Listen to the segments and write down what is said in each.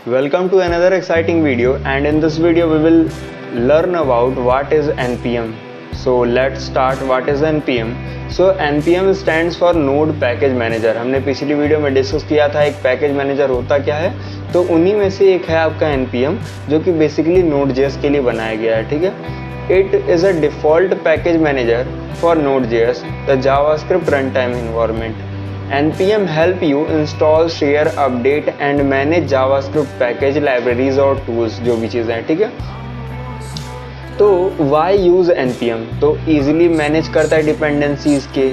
Welcome to another exciting video, and in this video we will learn about what is NPM. So let's start. What is NPM? So NPM stands for Node Package Manager. हमने पिछली video में discuss किया था एक package manager होता क्या है, तो उन्हीं में से एक है आपका NPM, जो कि बेसिकली Node.js के लिए बनाया गया है. ठीक है, It is a default package manager for Node.js, the JavaScript runtime environment. NPM help you install, share, update and manage JavaScript package, libraries और tools, जो भी चीज़ें हैं. ठीक है, तो why use NPM? तो easily मैनेज करता है डिपेंडेंसीज के,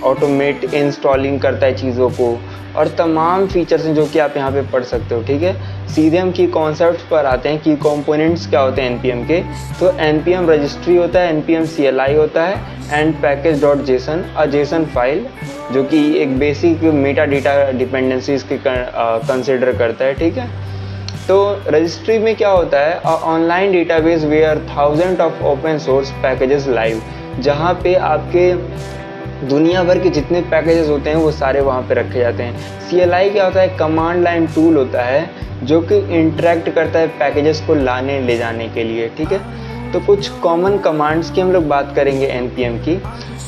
ऑटोमेट इंस्टॉलिंग करता है चीज़ों को, और तमाम फीचर्स हैं जो कि आप यहाँ पे पढ़ सकते हो. ठीक है, सीधे हम की कॉन्सेप्ट्स पर आते हैं. की कंपोनेंट्स क्या होते हैं NPM के? तो NPM रजिस्ट्री होता है, NPM CLI होता है, एंड पैकेज.json अ जेसन फाइल, जो कि एक बेसिक मेटा डेटा डिपेंडेंसीज के कंसिडर करता है. ठीक है, तो रजिस्ट्री में क्या होता है? Online database where thousand of open source packages live, जहाँ पे आपके दुनिया भर के जितने पैकेजेस होते हैं वो सारे वहाँ पे रखे जाते हैं. CLI क्या होता है? कमांड लाइन टूल होता है जो कि इंटरेक्ट करता है पैकेजेस को लाने ले जाने के लिए. ठीक है, तो कुछ कॉमन कमांड्स की हम लोग बात करेंगे NPM की.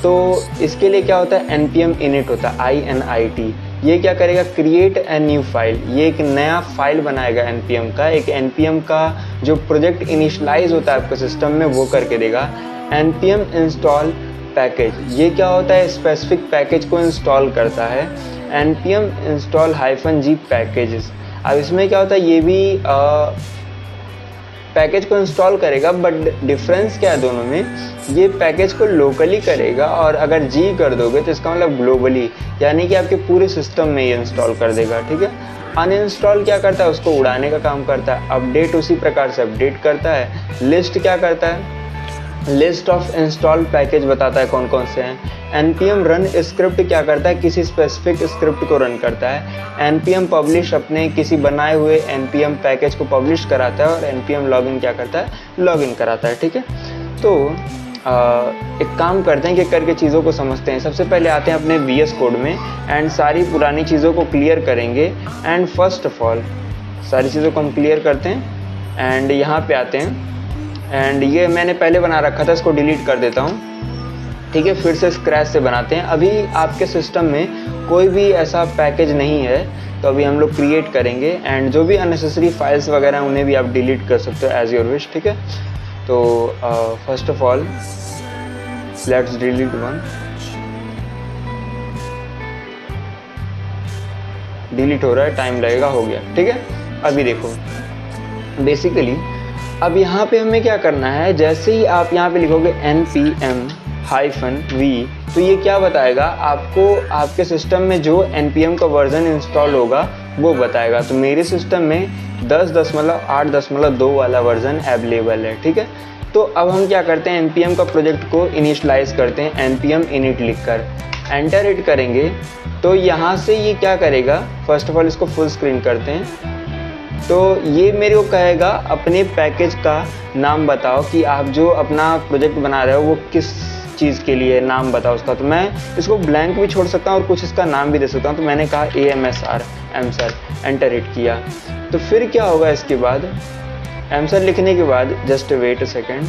तो इसके लिए क्या होता है? NPM init होता है, INIT. ये क्या करेगा? Create a new file. ये एक नया फाइल बनाएगा NPM का. एक NPM का जो प्रोजेक्ट इनिशलाइज होता है आपके सिस्टम में वो करके देगा. NPM इंस्टॉल पैकेज, ये क्या होता है? स्पेसिफिक पैकेज को इंस्टॉल करता है. NPM install -g packages. अब इसमें क्या होता है? ये भी पैकेज को इंस्टॉल करेगा, बट डिफरेंस क्या है दोनों में? ये पैकेज को लोकली करेगा, और अगर जी कर दोगे तो इसका मतलब ग्लोबली, यानी कि आपके पूरे सिस्टम में ये इंस्टॉल कर देगा. ठीक है, अनइंस्टॉल क्या करता है? उसको उड़ाने का काम करता है. अपडेट उसी प्रकार से अपडेट करता है. लिस्ट क्या करता है? लिस्ट ऑफ इंस्टॉल पैकेज बताता है कौन कौन से हैं. NPM रन स्क्रिप्ट क्या करता है? किसी स्पेसिफिक स्क्रिप्ट को रन करता है. NPM पब्लिश अपने किसी बनाए हुए NPM पैकेज को पब्लिश कराता है, और NPM लॉगिन क्या करता है? लॉगिन कराता है. ठीक है, तो एक काम करते हैं कि करके चीज़ों को समझते हैं. सबसे पहले आते हैं अपने VS कोड में, एंड सारी पुरानी चीज़ों को क्लियर करेंगे. एंड फर्स्ट ऑफ ऑल सारी चीज़ों को हम क्लियर करते हैं, एंड यहाँ पे आते हैं. एंड ये मैंने पहले बना रखा था, इसको डिलीट कर देता हूँ. ठीक है, फिर से स्क्रैच से बनाते हैं. अभी आपके सिस्टम में कोई भी ऐसा पैकेज नहीं है, तो अभी हम लोग क्रिएट करेंगे. एंड जो भी अननेसेसरी फाइल्स वगैरह हैं उन्हें भी आप डिलीट कर सकते हो एज योर विश. ठीक है, तो first of all let's delete one. Delete हो रहा है, टाइम लगेगा. हो गया. ठीक है, अभी देखो बेसिकली अब यहाँ पे हमें क्या करना है? जैसे ही आप यहाँ पे लिखोगे NPM-v, तो ये क्या बताएगा आपको? आपके सिस्टम में जो NPM का वर्जन इंस्टॉल होगा वो बताएगा. तो मेरे सिस्टम में 10.8.2 वाला वर्जन अवेलेबल है. ठीक है, तो अब हम क्या करते हैं? NPM का प्रोजेक्ट को इनिशलाइज करते हैं NPM init लिखकर. एंटर हिट करेंगे तो यहाँ से ये क्या करेगा? फर्स्ट ऑफ ऑल इसको फुल स्क्रीन करते हैं. तो ये मेरे को कहेगा अपने पैकेज का नाम बताओ, कि आप जो अपना प्रोजेक्ट बना रहे हो वो किस चीज़ के लिए, नाम बताओ उसका. तो मैं इसको ब्लैंक भी छोड़ सकता हूँ और कुछ इसका नाम भी दे सकता हूँ. तो मैंने कहा AMSR. एंटर हिट किया. तो फिर क्या होगा इसके बाद? AMSR लिखने के बाद जस्ट वेट अ सेकेंड,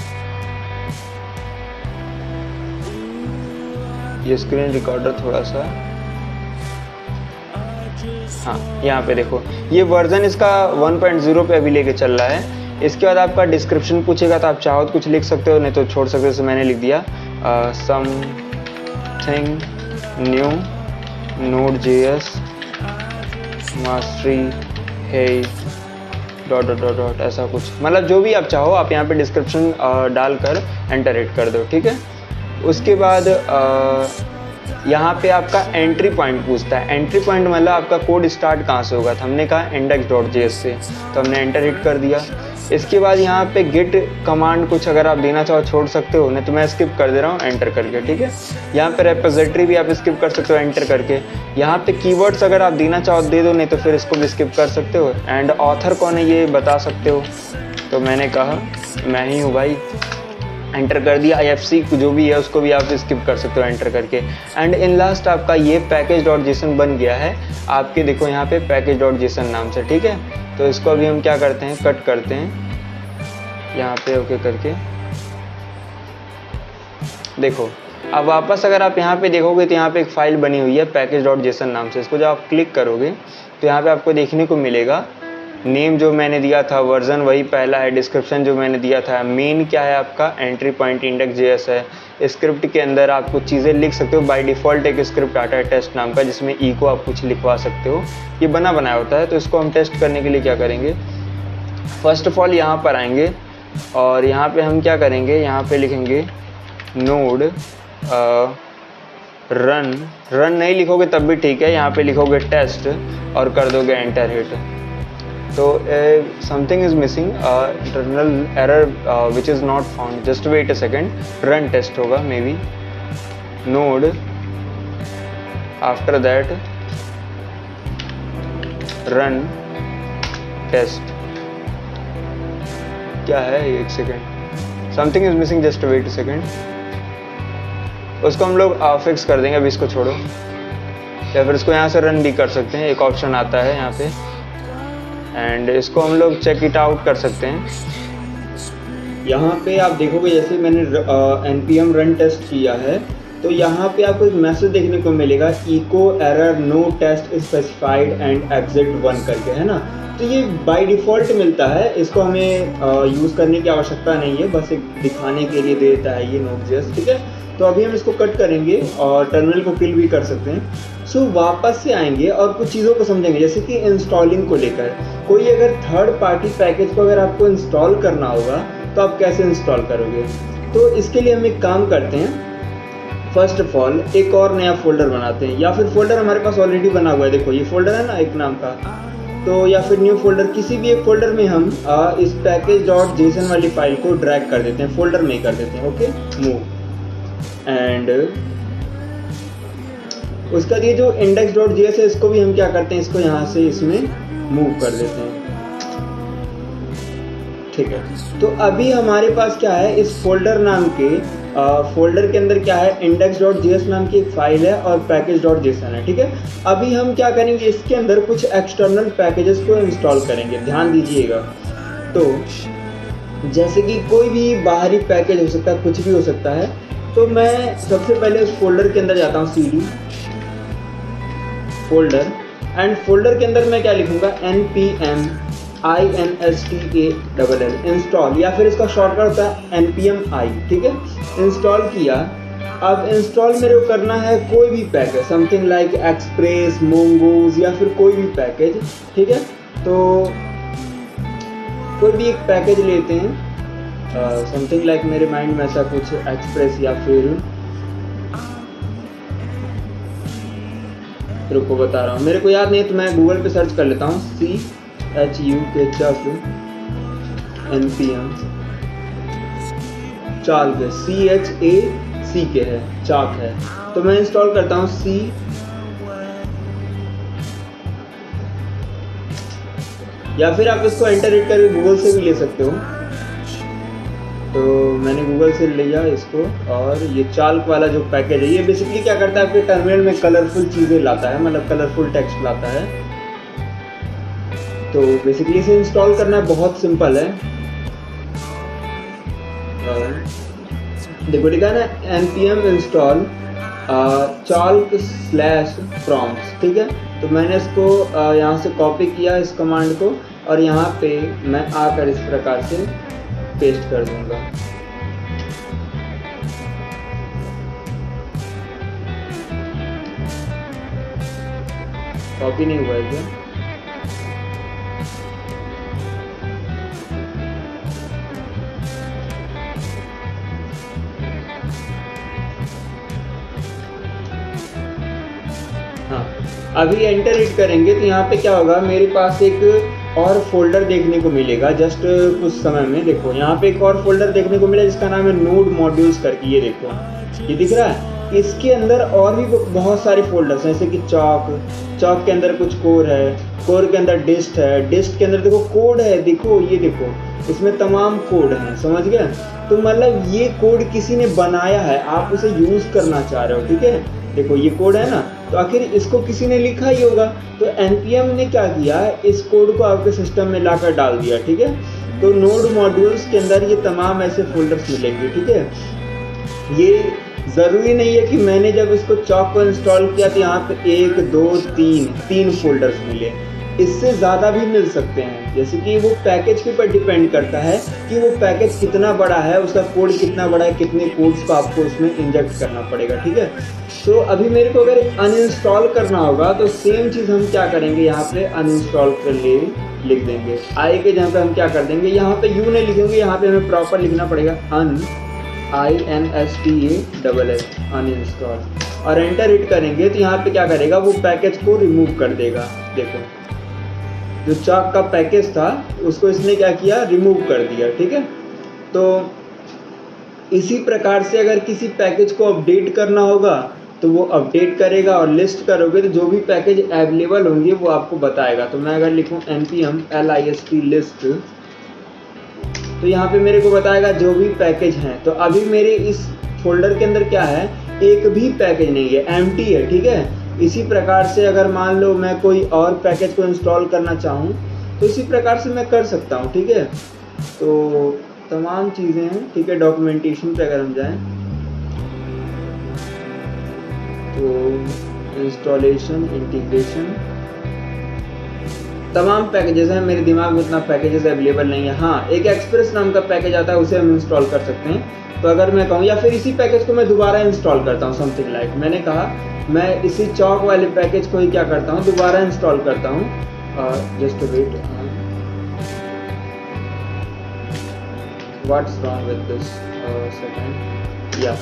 ये स्क्रीन रिकॉर्डर थोड़ा सा, हाँ यहाँ पे देखो ये वर्जन इसका 1.0 पे अभी लेके चल रहा है. इसके बाद आपका डिस्क्रिप्शन पूछेगा, तो आप चाहो तो कुछ लिख सकते हो, नहीं तो छोड़ सकते हो. जैसे मैंने लिख दिया समथिंग न्यू Node.js मास्टरी है डॉट ऐसा कुछ, मतलब जो भी आप चाहो आप यहाँ पे डिस्क्रिप्शन डालकर एंटर हिट कर दो. ठीक है, उसके बाद यहाँ पे आपका एंट्री पॉइंट पूछता है. एंट्री पॉइंट मतलब आपका कोड स्टार्ट कहाँ से होगा? तो हमने कहा index.js से, तो हमने एंटर हिट कर दिया. इसके बाद यहाँ पे गेट कमांड कुछ अगर आप देना चाहो छोड़ सकते हो, नहीं तो मैं स्किप कर दे रहा हूँ एंटर करके. ठीक है, यहाँ पे रेपोजिटरी भी आप स्किप कर सकते हो एंटर करके. यहाँ पे कीवर्ड्स अगर आप देना चाहो दे दो, नहीं तो फिर इसको भी स्किप कर सकते हो. एंड ऑथर कौन है ये बता सकते हो, तो मैंने कहा मैं ही हूँ भाई. एंटर कर दिया। IFC जो भी है उसको भी आप स्किप कर सकते हो एंटर करके। एंड इन लास्ट आपका ये package.json बन गया है आपके, देखो यहाँ पे package.json नाम से, ठीक है। तो इसको अभी हम क्या करते हैं, कट करते हैं यहाँ पे ओके करके। देखो अब वापस अगर आप यहाँ पे देखोगे तो यहाँ पे एक फाइल बनी हुई है package.json नाम से। इसको जब आप क्लिक करोगे तो यहाँ पे आपको देखने को मिलेगा नेम जो मैंने दिया था, वर्जन वही पहला है, डिस्क्रिप्शन जो मैंने दिया था, मेन क्या है आपका एंट्री पॉइंट index.js है। स्क्रिप्ट के अंदर आप कुछ चीज़ें लिख सकते हो। बाय डिफ़ॉल्ट एक स्क्रिप्ट आता है टेस्ट नाम का, जिसमें ई को आप कुछ लिखवा सकते हो, ये बना बनाया होता है। तो इसको हम टेस्ट करने के लिए क्या करेंगे, फर्स्ट ऑफ ऑल यहाँ पर आएंगे और यहाँ पे हम क्या करेंगे, यहाँ पे लिखेंगे नोड रन नहीं लिखोगे तब भी ठीक है, यहाँ पे लिखोगे टेस्ट और कर दोगे एंटर हिट। तो something is missing, internal error which is not found, just wait a second, run test होगा may be, node after that run test. क्या है, एक second, something is missing, just wait a second. उसको हम लोग fix कर देंगे, अभी इसको छोड़ो, या फिर इसको यहाँ से रन भी कर सकते हैं, एक ऑप्शन आता है यहाँ पे, एंड इसको हम लोग चेक इट आउट कर सकते हैं। यहाँ पे आप देखोगे जैसे मैंने npm रन टेस्ट किया है तो यहाँ पे आपको एक मैसेज देखने को मिलेगा, echo error no test specified and exit 1 करके, है ना। तो ये बाय डिफ़ॉल्ट मिलता है, इसको हमें यूज़ करने की आवश्यकता नहीं है, बस एक दिखाने के लिए देता है ये Node.js, ठीक है। तो अभी हम इसको कट करेंगे और टर्मिनल को किल भी कर सकते हैं। सो वापस से आएंगे और कुछ चीज़ों को समझेंगे, जैसे कि इंस्टॉलिंग को लेकर। कोई अगर थर्ड पार्टी पैकेज को अगर आपको इंस्टॉल करना होगा तो आप कैसे इंस्टॉल करोगे, तो इसके लिए हम एक काम करते हैं, फर्स्ट ऑफ ऑल एक और नया फोल्डर बनाते हैं, या फिर फोल्डर हमारे पास ऑलरेडी बना हुआ है, देखो ये फोल्डर है ना एक नाम का, तो या फिर न्यू फोल्डर, किसी भी एक फोल्डर में हम इस package.json वाली फाइल को ड्रैग कर देते हैं, फोल्डर में ही कर देते हैं, ओके मूव। एंड उसका ये जो index.js है इसको भी हम क्या करते हैं, इसको यहाँ से इसमें मूव कर देते हैं, ठीक है। तो अभी हमारे पास क्या है, इस फोल्डर नाम के फोल्डर के अंदर क्या है, index.js नाम की एक फाइल है और package.json है, ठीक है। अभी हम क्या करेंगे, इसके अंदर कुछ एक्सटर्नल पैकेजेस को इंस्टॉल करेंगे, ध्यान दीजिएगा। तो जैसे कि कोई भी बाहरी पैकेज हो सकता है, कुछ भी हो सकता है। तो मैं सबसे पहले उस फोल्डर के अंदर जाता हूँ, cd फोल्डर, एंड फोल्डर के अंदर मैं क्या लिखूँगा, npm install इंस्टॉल, या फिर इसका शॉर्टकट होता है npm-i, ठीक है। इंस्टॉल किया, अब इंस्टॉल मेरे को करना है कोई भी package, something like express, mongoose, या फिर कोई भी पैकेज, ठीक है। तो कोई भी एक पैकेज लेते हैं, समथिंग लाइक मेरे माइंड में ऐसा कुछ एक्सप्रेस, या फिर रुको बता रहा हूँ, मेरे को याद नहीं है तो मैं गूगल पे सर्च कर लेता हूँ, npm चाक है, CHACK है, चाक है। तो मैं इंस्टॉल करता हूँ C, या फिर आप इसको एंटर हिट करके गूगल से भी ले सकते हो। तो मैंने गूगल से लिया इसको, और ये चाल्क वाला जो पैकेज है ये बेसिकली क्या करता है, आपके टर्मिनल में कलरफुल चीज़ें लाता है, मतलब कलरफुल टेक्स्ट लाता है। तो बेसिकली इसे इंस्टॉल करना बहुत सिंपल है, देखो लिखा है ना npm install chalk/prompts, ठीक है। तो मैंने इसको यहाँ से कॉपी किया इस कमांड को, और यहाँ पे मैं आकर इस प्रकार से पेस्ट कर दूंगा। कॉपी नहीं हुआ है क्या? हाँ, अभी एंटर हिट करेंगे तो यहाँ पे क्या होगा, मेरे पास एक और फोल्डर देखने को मिलेगा जस्ट कुछ समय में। देखो यहाँ पे एक और फोल्डर देखने को मिला जिसका नाम है नोड मॉड्यूल्स करके, ये देखो ये दिख रहा है। इसके अंदर और भी बहुत सारे फोल्डर्स हैं, जैसे कि चौक के अंदर कुछ कोर है, कोर के अंदर डिस्ट है, डिस्ट के अंदर देखो कोड है, देखो ये देखो इसमें तमाम कोड हैं, समझ गए। तो मतलब ये कोड किसी ने बनाया है, आप उसे यूज़ करना चाह रहे हो, ठीक है। देखो ये कोड है ना, तो आखिर इसको किसी ने लिखा ही होगा। तो npm ने क्या किया, इस कोड को आपके सिस्टम में लाकर डाल दिया, ठीक है। तो नोड मॉड्यूल्स के अंदर ये तमाम ऐसे फोल्डर्स मिलेंगे, ठीक है। ये ज़रूरी नहीं है कि मैंने जब इसको चौक को इंस्टॉल किया तो यहाँ पे 1 2 3 फोल्डर्स मिले, इससे ज़्यादा भी मिल सकते हैं। जैसे कि वो पैकेज के ऊपर डिपेंड करता है कि वो पैकेज कितना बड़ा है, उसका कोड कितना बड़ा है, कितने कोड्स को आपको उसमें इंजेक्ट करना पड़ेगा, ठीक है। तो अभी मेरे को अगर अनइंस्टॉल करना होगा तो सेम चीज़ हम क्या करेंगे, यहाँ पे अनइंस्टॉल कर लिए लिख देंगे, आई के जहाँ पे हम क्या कर देंगे, यहाँ पे यू नहीं लिखेंगे, यहाँ पे हमें प्रॉपर लिखना पड़ेगा INSTALL अनइंस्टॉल, और एंटर हिट करेंगे तो यहाँ पे क्या करेगा, वो पैकेज को रिमूव कर देगा। देखो जो चौक का पैकेज था उसको इसने क्या किया, रिमूव कर दिया, ठीक है। तो इसी प्रकार से अगर किसी पैकेज को अपडेट करना होगा तो वो अपडेट करेगा, और लिस्ट करोगे तो जो भी पैकेज अवेलेबल होंगे वो आपको बताएगा। तो मैं अगर लिखूँ npm list लिस्ट, तो यहाँ पे मेरे को बताएगा जो भी पैकेज हैं। तो अभी मेरे इस फोल्डर के अंदर क्या है, एक भी पैकेज नहीं है, एम्प्टी है, ठीक है। इसी प्रकार से अगर मान लो मैं कोई और पैकेज को इंस्टॉल करना चाहूँ तो इसी प्रकार से मैं कर सकता हूँ, ठीक है। तो तमाम चीज़ें हैं, ठीक है। डॉक्यूमेंटेशन पे अगर हम जाएं तो इंस्टॉलेशन, इंटीग्रेशन, तमाम पैकेजेस हैं। मेरे दिमाग में उतना पैकेजेस अवेलेबल नहीं है। हाँ, एक एक्सप्रेस नाम का पैकेज आता है, उसे हम इंस्टॉल कर सकते हैं। तो अगर मैं कहूँ, या फिर इसी पैकेज को मैं दोबारा इंस्टॉल करता हूँ, समथिंग लाइक मैंने कहा मैं इसी चौक वाले पैकेज को ही क्या करता हूँ, दोबारा इंस्टॉल करता हूँ। Just wait, what's wrong with this second, या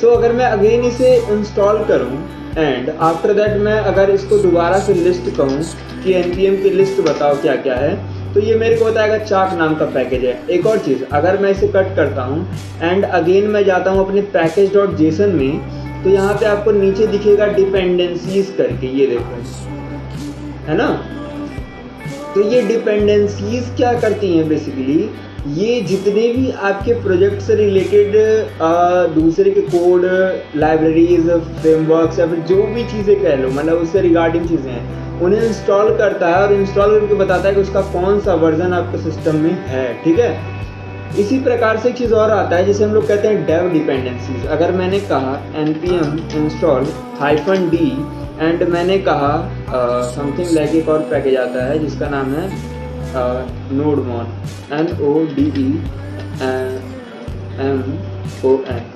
सो अगर मैं अगेन इसे इंस्टॉल करूँ एंड आफ्टर दैट मैं अगर इसको दोबारा से लिस्ट कहूँ कि npm की लिस्ट बताओ क्या क्या है, तो ये मेरे को बताएगा चौक नाम का पैकेज है। एक और चीज़, अगर मैं इसे कट करता हूँ एंड अगेन मैं जाता हूँ अपने package.json में, तो यहाँ पे आपको नीचे दिखेगा डिपेंडेंसीज करके, ये देखो, है ना। तो ये डिपेंडेंसीज क्या करती हैं, बेसिकली ये जितने भी आपके प्रोजेक्ट से रिलेटेड दूसरे के कोड, लाइब्रेरीज, फ्रेमवर्क्स या फिर जो भी चीज़ें कह लो, मतलब उससे रिगार्डिंग चीज़ें हैं, उन्हें इंस्टॉल करता है और इंस्टॉल करके बताता है कि उसका कौन सा वर्जन आपके सिस्टम में है, ठीक है। इसी प्रकार से एक चीज़ और आता है जिसे हम लोग कहते हैं डेव डिपेंडेंसीज। अगर मैंने कहा npm install -d एंड मैंने कहा समथिंग लाइक, एक और पैकेज आता है जिसका नाम है नोडमॉन, NODEMON,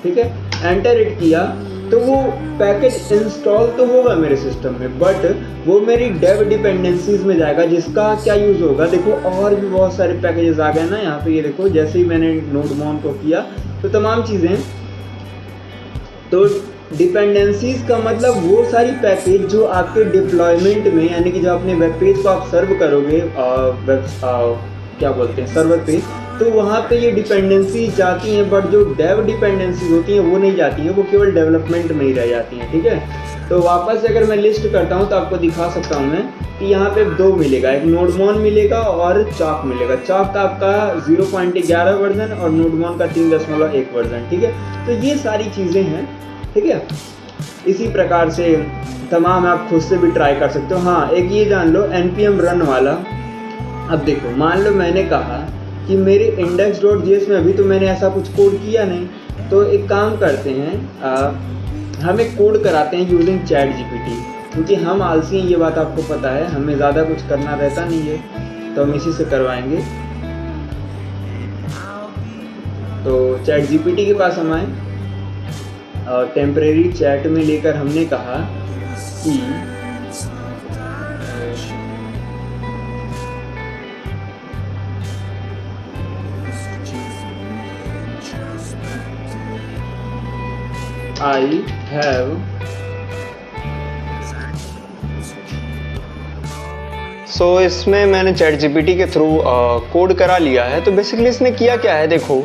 ठीक है। एंटर हिट किया तो वो पैकेज इंस्टॉल तो होगा मेरे सिस्टम में, बट वो मेरी डेव डिपेंडेंसीज में जाएगा, जिसका क्या यूज़ होगा। देखो और भी बहुत सारे पैकेजेस आ गए ना यहाँ पे, ये देखो जैसे ही मैंने नोडमॉन को किया तो तमाम चीज़ें। तो डिपेंडेंसीज का मतलब वो सारी पैकेज जो आपके डिप्लॉयमेंट में, यानी कि जब अपने वेब पेज को आप सर्व करोगे क्या बोलते हैं सर्वर पे, तो वहाँ पे ये डिपेंडेंसीज जाती हैं, बट जो डेव डिपेंडेंसीज होती हैं वो नहीं जाती हैं, वो केवल डेवलपमेंट में ही रह जाती हैं, ठीक है। तो वापस अगर मैं लिस्ट करता हूँ तो आपको दिखा सकता हूँ मैं कि यहाँ पे 2 मिलेगा, एक नोडमॉन मिलेगा और चौक मिलेगा। चौक का आपका 0.11 वर्जन और नोडमॉन का 3.1 वर्जन, ठीक है। तो ये सारी चीज़ें हैं, ठीक है। इसी प्रकार से तमाम आप खुद से भी ट्राई कर सकते हो। हाँ, एक ये जान लो npm रन वाला। अब देखो, मान लो मैंने कहा कि मेरे index.js में अभी तो मैंने ऐसा कुछ कोड किया नहीं, तो एक काम करते हैं, हम एक कोड कराते हैं यूजिंग ChatGPT, क्योंकि हम आलसी हैं, ये बात आपको पता है, हमें ज़्यादा कुछ करना रहता नहीं है, तो हम इसी से करवाएंगे। तो ChatGPT के पास हम आए और टेम्परेरी चैट में लेकर हमने कहा कि I have सो इसमें मैंने ChatGPT के थ्रू कोड करा लिया है। तो बेसिकली इसने किया क्या है, देखो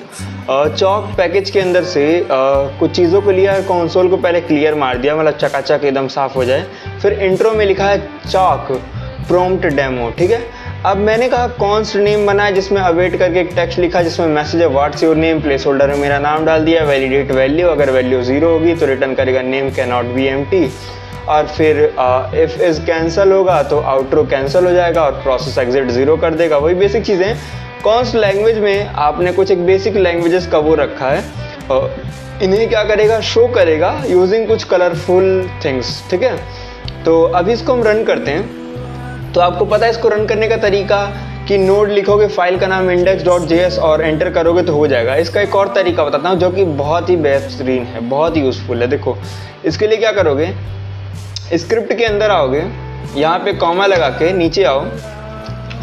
चॉक पैकेज के अंदर से कुछ चीज़ों को लिया है, कंसोल को पहले क्लियर मार दिया, मतलब चकाचक एकदम साफ हो जाए। फिर इंट्रो में लिखा है चॉक प्रॉम्प्ट डेमो, ठीक है। अब मैंने कहा कॉन्स्ट नेम बना है जिसमें अवेट करके एक टेक्स्ट लिखा जिसमें मैसेज है what's your name, place holder में मेरा नाम डाल दिया, वैलिडेट वैल्यू, अगर वैल्यू 0 होगी तो रिटर्न करेगा name can not be empty, और फिर इफ इज कैंसिल होगा तो आउटरो कैंसिल हो जाएगा और प्रोसेस एग्जिट 0 कर देगा। वही बेसिक चीज़ें कॉन्स्ट लैंग्वेज में आपने कुछ एक बेसिक लैंग्वेजेस का वो रखा है, इन्हें क्या करेगा, शो करेगा यूजिंग कुछ कलरफुल थिंग्स, ठीक है। तो अभी इसको हम रन करते हैं। तो आपको पता है इसको रन करने का तरीका कि नोड लिखोगे, फाइल का नाम index.js और एंटर करोगे तो हो जाएगा। इसका एक और तरीका बताता हूँ जो कि बहुत ही बेहतरीन है, बहुत ही यूजफुल है। देखो इसके लिए क्या करोगे, स्क्रिप्ट के अंदर आओगे, यहाँ पे कॉमा लगा के नीचे आओ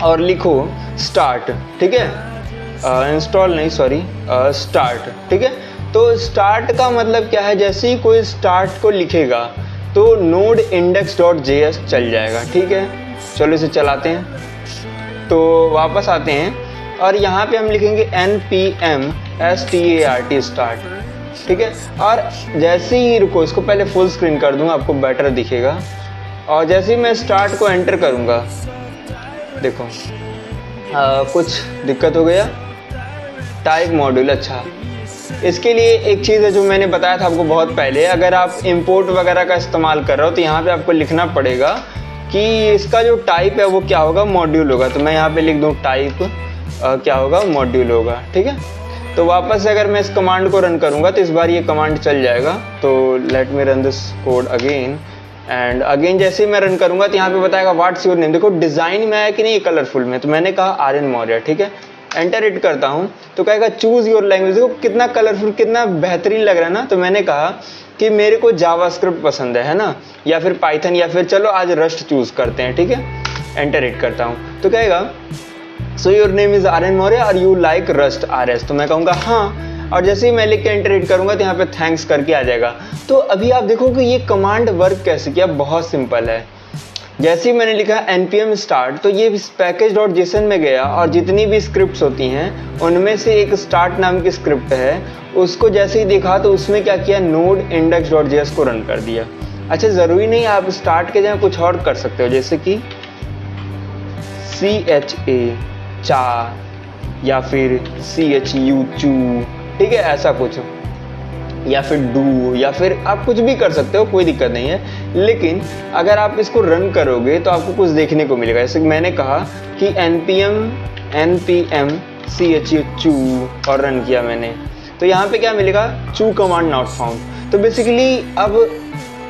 और लिखो स्टार्ट, ठीक है, इंस्टॉल नहीं सॉरी स्टार्ट, ठीक है। तो स्टार्ट का मतलब क्या है, जैसे ही कोई स्टार्ट को लिखेगा तो नोड index.js चल जाएगा, ठीक है। चलो इसे चलाते हैं। तो वापस आते हैं और यहाँ पे हम लिखेंगे npm start, ठीक है। और जैसे ही रुको, इसको पहले फुल स्क्रीन कर दूंगा, आपको बेटर दिखेगा। और जैसे ही मैं स्टार्ट को एंटर करूँगा, देखो कुछ दिक्कत हो गया, टाइप मॉड्यूल, अच्छा इसके लिए एक चीज़ है जो मैंने बताया था आपको बहुत पहले, अगर आप इंपोर्ट वगैरह का इस्तेमाल कर रहे हो तो यहाँ पे आपको लिखना पड़ेगा कि इसका जो टाइप है वो क्या होगा, मॉड्यूल होगा। तो मैं यहाँ पे लिख दूँ टाइप क्या होगा, मॉड्यूल होगा, ठीक है। तो वापस अगर मैं इस कमांड को रन करूँगा तो इस बार ये कमांड चल जाएगा। तो let me run this code again and again. जैसे ही मैं रन करूँगा तो यहाँ पे बताएगा व्हाट्स योर नेम। देखो डिज़ाइन में आया कि नहीं, कलरफुल में, तो मैंने कहा आर्यन मौर्य, ठीक है। एंटर हिट करता हूँ तो कहेगा चूज़ योर लैंग्वेज। देखो कितना कलरफुल, कितना बेहतरीन लग रहा है ना। तो मैंने कहा कि मेरे को जावास्क्रिप्ट पसंद है ना, या फिर पाइथन, या फिर चलो आज रस्ट चूज़ करते हैं, ठीक है। एंटर हिट करता हूँ तो कहेगा so your name is Aryan Maurya और यू लाइक रस्ट RS। तो मैं कहूँगा हाँ, और जैसे ही मैं लिख के एंटर हिट करूँगा तो यहाँ पे थैंक्स करके आ जाएगा। तो अभी आप देखो कि ये कमांड वर्क कैसे किया, बहुत सिंपल है। जैसे ही मैंने लिखा npm start तो ये package.json में गया और जितनी भी स्क्रिप्ट्स होती हैं उनमें से एक स्टार्ट नाम की स्क्रिप्ट है, उसको जैसे ही देखा तो उसमें क्या किया, नोड index.js को रन कर दिया। अच्छा ज़रूरी नहीं, आप स्टार्ट के जगह कुछ और कर सकते हो, जैसे कि चा या फिर chu चू, ठीक है, ऐसा कुछ, या फिर डू, या फिर आप कुछ भी कर सकते हो, कोई दिक्कत नहीं है। लेकिन अगर आप इसको रन करोगे तो आपको कुछ देखने को मिलेगा। जैसे मैंने कहा कि npm chu और रन किया मैंने, तो यहाँ पे क्या मिलेगा, चू कमांड नॉट फाउंड। तो बेसिकली अब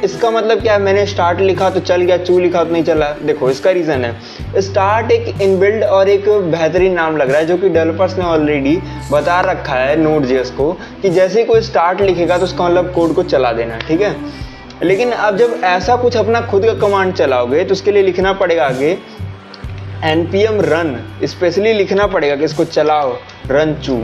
इसका मतलब क्या है, मैंने स्टार्ट लिखा तो चल गया, चू लिखा तो नहीं चला। देखो इसका रीज़न है, स्टार्ट एक इनबिल्ड और एक बेहतरीन नाम लग रहा है जो कि डेवलपर्स ने ऑलरेडी बता रखा है Node.js को कि जैसे ही कोई स्टार्ट लिखेगा तो उसका मतलब कोड को चला देना, ठीक है। लेकिन अब जब ऐसा कुछ अपना खुद का कमांड चलाओगे तो उसके लिए लिखना पड़ेगा आगे npm रन, स्पेशली लिखना पड़ेगा कि इसको चलाओ रन चू।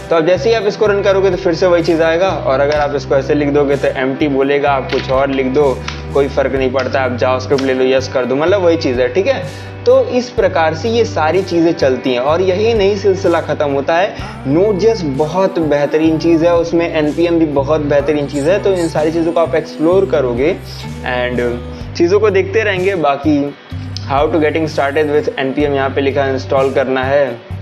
तो अब जैसे ही आप इसको रन करोगे तो फिर से वही चीज़ आएगा। और अगर आप इसको ऐसे लिख दोगे तो एम्प्टी बोलेगा, आप कुछ और लिख दो, कोई फ़र्क नहीं पड़ता, आप जावास्क्रिप्ट ले लो, यस कर दो, मतलब वही चीज़ है, ठीक है। तो इस प्रकार से ये सारी चीज़ें चलती हैं और यही नहीं सिलसिला ख़त्म होता है। Node.js बहुत बेहतरीन चीज़ है, उसमें npm भी बहुत बेहतरीन चीज़ है। तो इन सारी चीज़ों को आप एक्सप्लोर करोगे एंड चीज़ों को देखते रहेंगे। बाकी how to getting started with npm, यहाँ पे लिखा इंस्टॉल करना है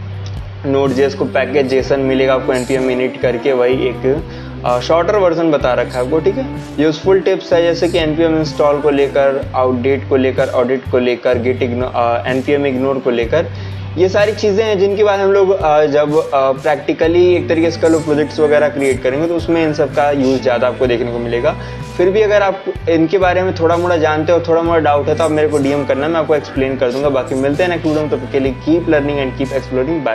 Node.js को, पैकेज जेसन मिलेगा आपको npm init करके, वही एक शॉर्टर वर्जन बता रखा है आपको, ठीक है। यूजफुल टिप्स है जैसे कि npm इंस्टॉल को लेकर, आउटडेट को लेकर, ऑडिट को लेकर, गिट npm इग्नोर को लेकर, ये सारी चीज़ें हैं जिनके बाद हम लोग जब प्रैक्टिकली एक तरीके से लोग प्रोजेक्ट्स वगैरह क्रिएट करेंगे तो उसमें इन सब का यूज़ ज़्यादा आपको देखने को मिलेगा। फिर भी अगर आप इनके बारे में थोड़ा मोड़ा जानते हो, थोड़ा मोड़ा डाउट है, तो आप मेरे को DM करना, मैं आपको एक्सप्लेन कर दूंगा। बाकी मिलते हैं नेक्स्ट वीडियो में, तब तक के लिए keep learning and keep exploring. Bye.